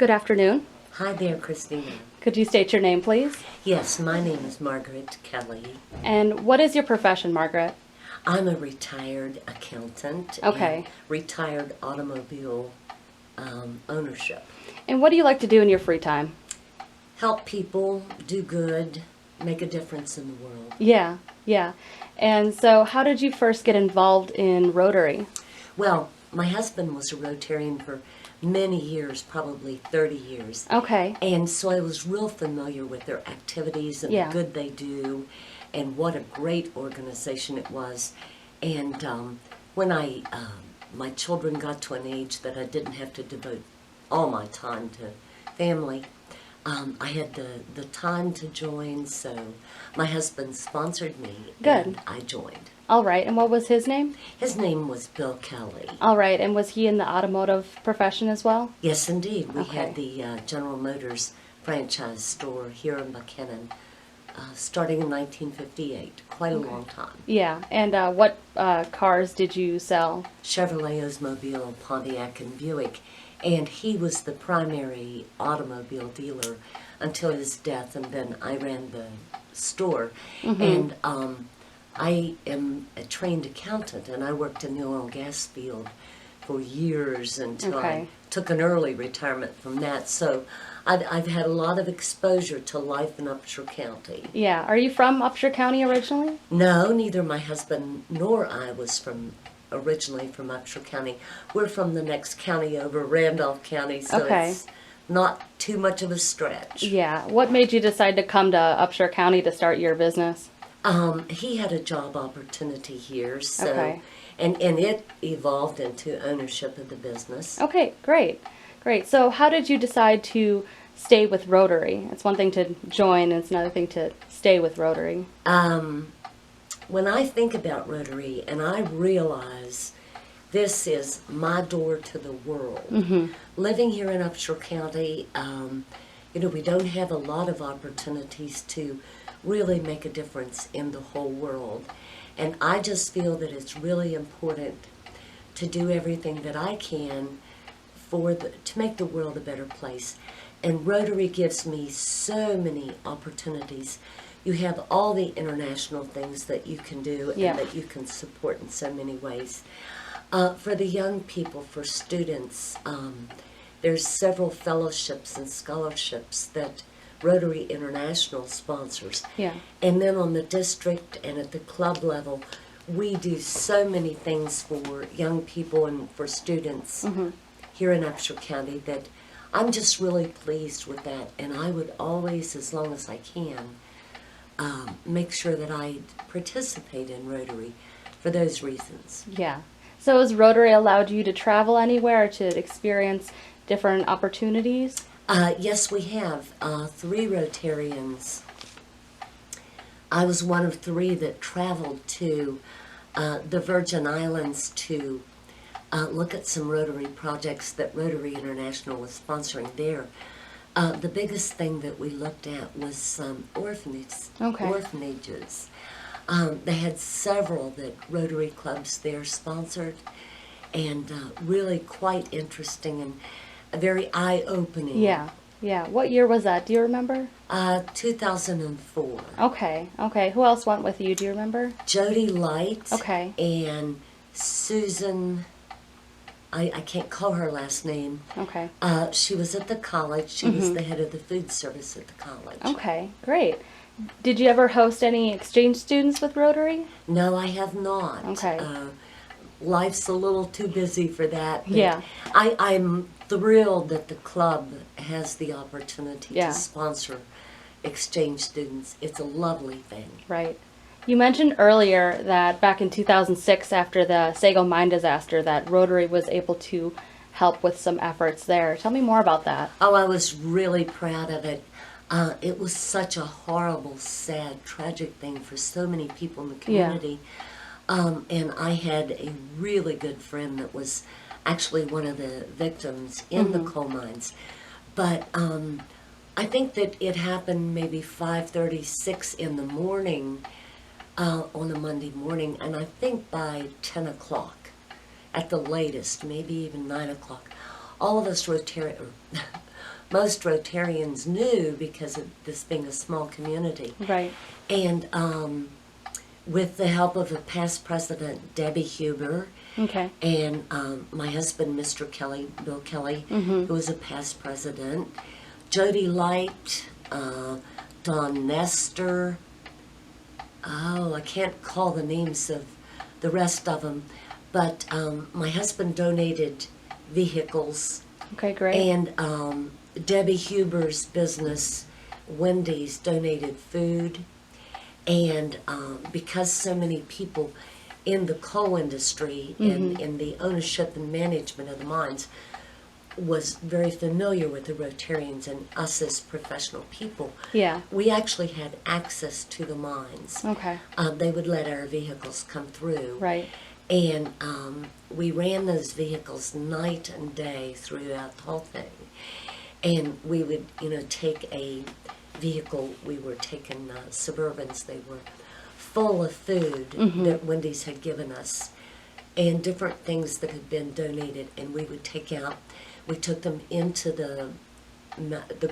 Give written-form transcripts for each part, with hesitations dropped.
Good afternoon. Hi there, Christina. Could you state your name, please? Yes, my name is Margaret Kelley. And what is your profession, Margaret? I'm a retired accountant Okay. and retired automobile ownership. And what do you like to do in your free time? Help people, do good, make a difference in the world. Yeah. And so how did you first get involved in Rotary? Well, my husband was a Rotarian for many years, probably 30 years. Okay. And so I was real familiar with their activities and Yeah. the good they do and what a great organization it was. And when my children got to an age that I didn't have to devote all my time to family, I had the time to join, so my husband sponsored me. Good. And I joined. All right. And what was his name? His name was Bill Kelley. All right. And was he in the automotive profession as well? Yes, indeed. We Okay. had the General Motors franchise store here in Buckhannon starting in 1958. Quite a long time. Yeah. And what cars did you sell? Chevrolet, Oldsmobile, Pontiac, and Buick. And he was the primary automobile dealer until his death, and then I ran the store. And I am a trained accountant, and I worked in the oil and gas field for years until Okay. I took an early retirement from that. So I've had a lot of exposure to life in Upshur County. Yeah. Are you from Upshur County originally? No, neither my husband nor I was originally from Upshur County. We're from the next county over, Randolph County, so Okay. it's not too much of a stretch. Yeah. What made you decide to come to Upshur County to start your business? He had a job opportunity here, so Okay. and it evolved into ownership of the business. Okay, great. So how did you decide to stay with Rotary? It's one thing to join, and it's another thing to stay with Rotary. When I think about Rotary and I realize this is my door to the world, living here in Upshur County, we don't have a lot of opportunities to really make a difference in the whole world. And I just feel that it's really important to do everything that I can to make the world a better place. And Rotary gives me so many opportunities. You have all the international things that you can do Yeah. and that you can support in so many ways. For the young people, for students, there's several fellowships and scholarships that Rotary International sponsors. Yeah. And then on the district and at the club level, we do so many things for young people and for students here in Upshur County that I'm just really pleased with that. And I would always, as long as I can, make sure that I participate in Rotary for those reasons. Yeah. So has Rotary allowed you to travel anywhere to experience different opportunities? Yes, we have 3 Rotarians. I was one of 3 that traveled to the Virgin Islands to look at some Rotary projects that Rotary International was sponsoring there. The biggest thing that we looked at was some orphanages. They had several that Rotary clubs there sponsored, and really quite interesting and very eye-opening. Yeah. What year was that? Do you remember? 2004. Okay. Who else went with you? Do you remember? Jody Light. Okay. And Susan, I can't call her last name. Okay. She was at the college. She was the head of the food service at the college. Okay, great. Did you ever host any exchange students with Rotary? No, I have not. Okay. Life's a little too busy for that. But Yeah. I'm thrilled that the club has the opportunity Yeah. to sponsor exchange students. It's a lovely thing. Right. You mentioned earlier that back in 2006, after the Sago mine disaster, that Rotary was able to help with some efforts there. Tell me more about that. Oh, I was really proud of it. It was such a horrible, sad, tragic thing for so many people in the community. And I had a really good friend that was actually one of the victims in the coal mines. But I think that it happened maybe 5:36 in the morning on a Monday morning, and I think by 10 o'clock at the latest, maybe even 9 o'clock, all of us most Rotarians knew because of this being a small community. Right. And with the help of a past president, Debbie Huber, Okay. and my husband, Mr. Kelley, Bill Kelley, who was a past president, Jody Light, Don Nestor. Oh, I can't call the names of the rest of them, but my husband donated vehicles, Okay, great. and Debbie Huber's business, Wendy's, donated food, and because so many people in the coal industry and in the ownership and management of the mines was very familiar with the Rotarians and us as professional people. Yeah. We actually had access to the mines. Okay. They would let our vehicles come through. Right. And we ran those vehicles night and day throughout the whole thing. And we would, take a vehicle, we were taking Suburbans, they were full of food that Wendy's had given us and different things that had been donated, and we would take out, we took them into the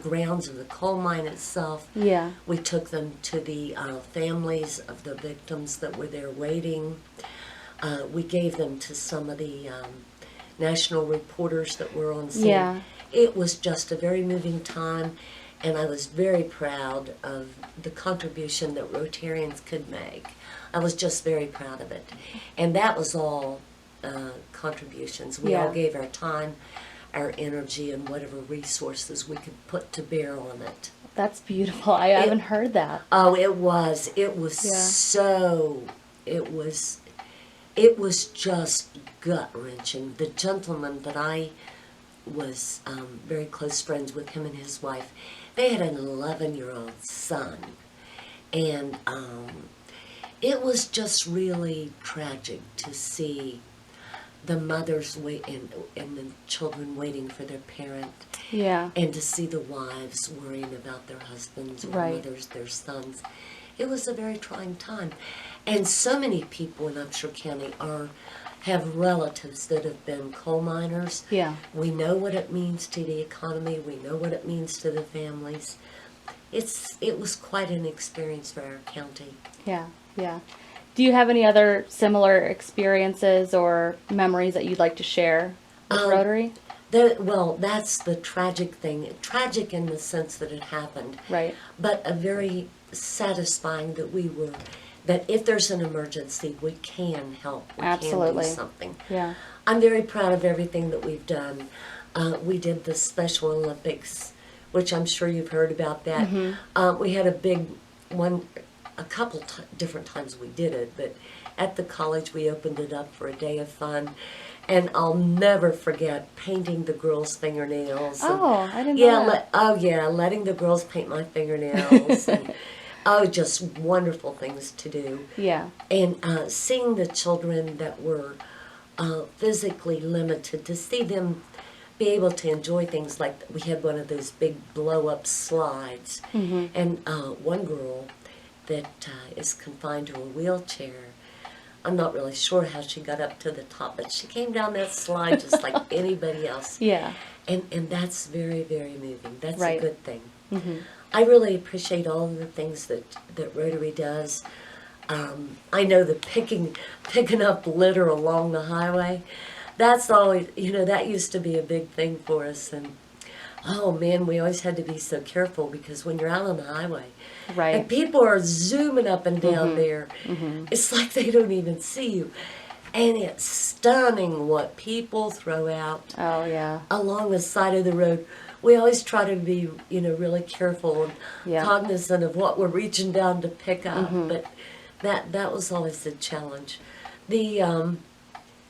grounds of the coal mine itself. Yeah. We took them to the families of the victims that were there waiting. We gave them to some of the national reporters that were on scene. Yeah. It was just a very moving time, and I was very proud of the contribution that Rotarians could make. I was just very proud of it. And that was all contributions. We all Yeah. gave our time, our energy, and whatever resources we could put to bear on it. That's beautiful. I haven't heard that. Oh, it was. It was Yeah. so. It was just gut wrenching. The gentleman that I was very close friends with, him and his wife, they had an 11-year-old son, and it was just really tragic to see the mothers and the children waiting for their parent. Yeah. And to see the wives worrying about their husbands or Right. mothers, their sons. It was a very trying time. And so many people in Upshur County have relatives that have been coal miners. Yeah. We know what it means to the economy. We know what it means to the families. It was quite an experience for our county. Yeah. Yeah. Do you have any other similar experiences or memories that you'd like to share with Rotary? Well, that's the tragic thing. Tragic in the sense that it happened. Right. But a very satisfying that if there's an emergency, we can help. We Absolutely. can do something. Yeah. I'm very proud of everything that we've done. We did the Special Olympics, which I'm sure you've heard about that. We had a big one, a couple different times we did it, but at the college we opened it up for a day of fun. And I'll never forget painting the girls' fingernails. Oh, I didn't know that. Letting the girls paint my fingernails. And, just wonderful things to do. Yeah. And seeing the children that were physically limited, to see them be able to enjoy things like, we had one of those big blow-up slides. And one girl that is confined to a wheelchair, I'm not really sure how she got up to the top, but she came down that slide just like anybody else. Yeah. And that's very, very moving. That's Right. a good thing. I really appreciate all of the things that Rotary does. I know the picking up litter along the highway, that's always, that used to be a big thing for us. And oh man, we always had to be so careful, because when you're out on the highway, Right. and people are zooming up and down there, it's like they don't even see you. And it's stunning what people throw out Oh, yeah. along the side of the road. We always try to be, really careful and Yeah. cognizant of what we're reaching down to pick up. But that was always the challenge. The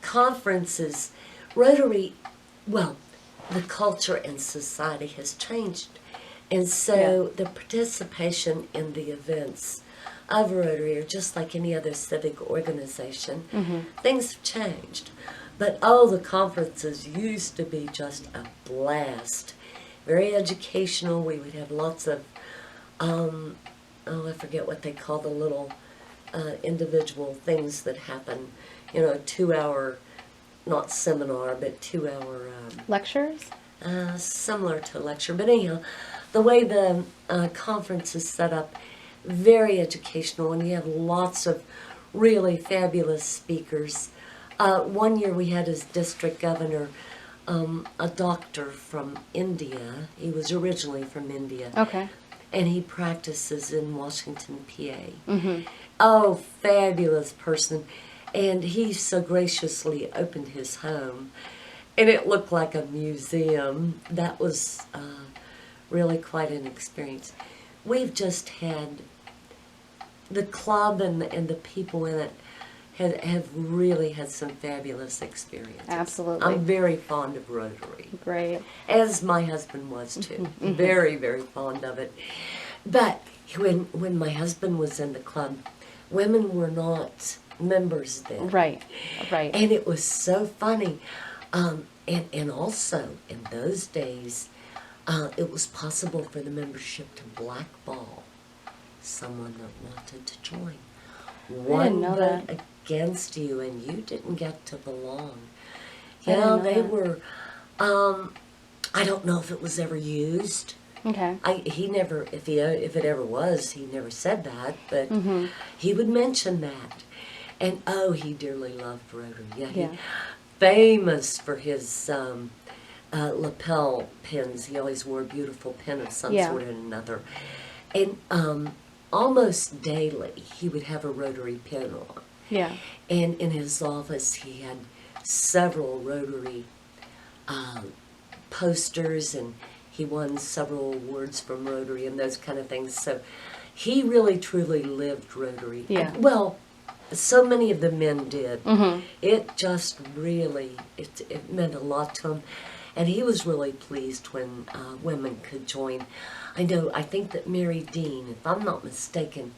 conferences, Rotary, well, the culture and society has changed. And so the participation in the events of Rotary are just like any other civic organization. Things have changed. But the conferences used to be just a blast. Very educational. We would have lots of, I forget what they call the little individual things that happen. A 2-hour, not seminar, but 2-hour Lectures? similar to a lecture. But anyhow, the way the conference is set up, very educational, and you have lots of really fabulous speakers. One year we had as district governor a doctor from India. He was originally from India. Okay. And he practices in Washington, PA. Mm-hmm. Oh, fabulous person. And he so graciously opened his home, and it looked like a museum. That was really quite an experience. We've just had the club and the people in it have really had some fabulous experiences. Absolutely. I'm very fond of Rotary. Great. As my husband was too. Very, very fond of it. But when my husband was in the club, women were not members then. Right. Right. And it was so funny. And also, in those days, it was possible for the membership to blackball someone that wanted to join. One know vote that. against you, and you didn't get to belong. I You didn't know, know they that. were, I don't know if it was ever used. Okay. He never, if it ever was, he never said that, but Mm-hmm. he would mention that. And oh, he dearly loved Rotary. Yeah, Yeah. Famous for his lapel pins. He always wore a beautiful pin of some Yeah. sort or another. And almost daily, he would have a Rotary pin on. Yeah. And in his office, he had several Rotary posters, and he won several awards from Rotary and those kind of things. So he really, truly lived Rotary. Yeah. Well, so many of the men did. Mm-hmm. It just really, it meant a lot to him. And he was really pleased when women could join. I think that Mary Dean, if I'm not mistaken,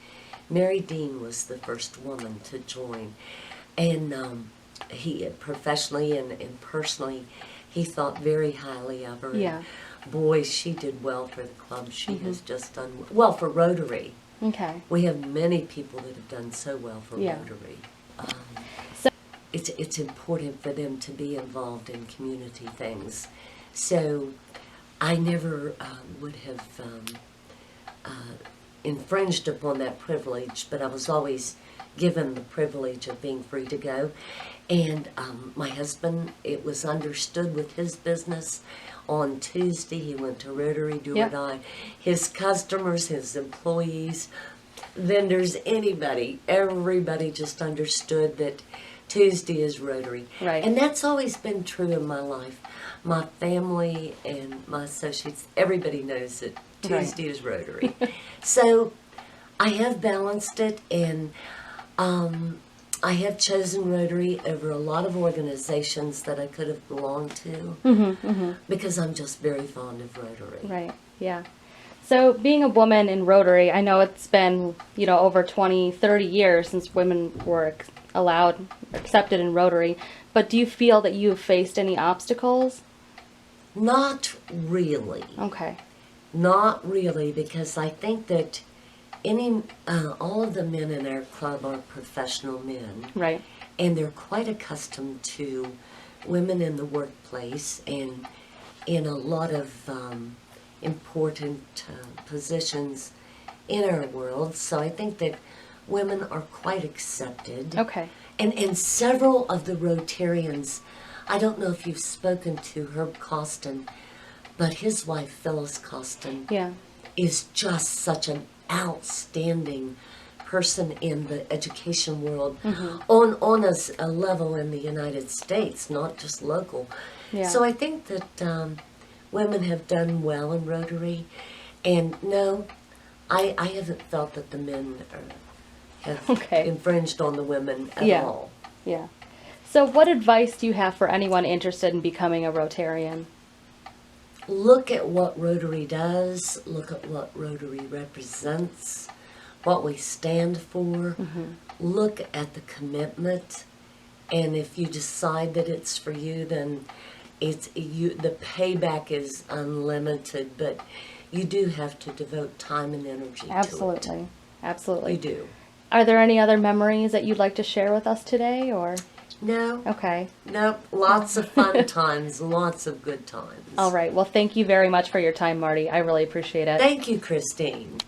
Mary Dean was the first woman to join. And he, professionally and personally, he thought very highly of her. Yeah. And boy, she did well for the club. She has just done well for Rotary. Okay. We have many people that have done so well for Yeah. Rotary. So- It's important for them to be involved in community things. So I never would have infringed upon that privilege, but I was always given the privilege of being free to go. And my husband, it was understood with his business. On Tuesday, he went to Rotary, do Yep. or die. His customers, his employees, vendors, everybody just understood that Tuesday is Rotary. Right. And that's always been true in my life. My family and my associates, everybody knows that Right. Tuesday is Rotary. So I have balanced it, and I have chosen Rotary over a lot of organizations that I could have belonged to because I'm just very fond of Rotary. Right. Yeah. So being a woman in Rotary, I know it's been, over 20, 30 years since women were accepted in Rotary, but do you feel that you've faced any obstacles? Not really. Okay. Not really, because I think that all of the men in our club are professional men. Right. And they're quite accustomed to women in the workplace and in a lot of important positions in our world. So I think that women are quite accepted. Okay. And several of the Rotarians, I don't know if you've spoken to Herb Costin, but his wife, Phyllis Costin, Yeah. is just such an outstanding person in the education world on a level in the United States, not just local. Yeah. So I think that women have done well in Rotary, and no, I haven't felt that the men have Okay. infringed on the women at Yeah. all. Yeah. So what advice do you have for anyone interested in becoming a Rotarian? Look at what Rotary does, look at what Rotary represents, what we stand for, look at the commitment, and if you decide that it's for you, then the payback is unlimited, but you do have to devote time and energy to it. Absolutely. You Absolutely. do. Are there any other memories that you'd like to share with us today, or? No, Okay. nope. Lots of fun times, lots of good times. All right. Well, thank you very much for your time, Marty. I really appreciate it. Thank you, Christine.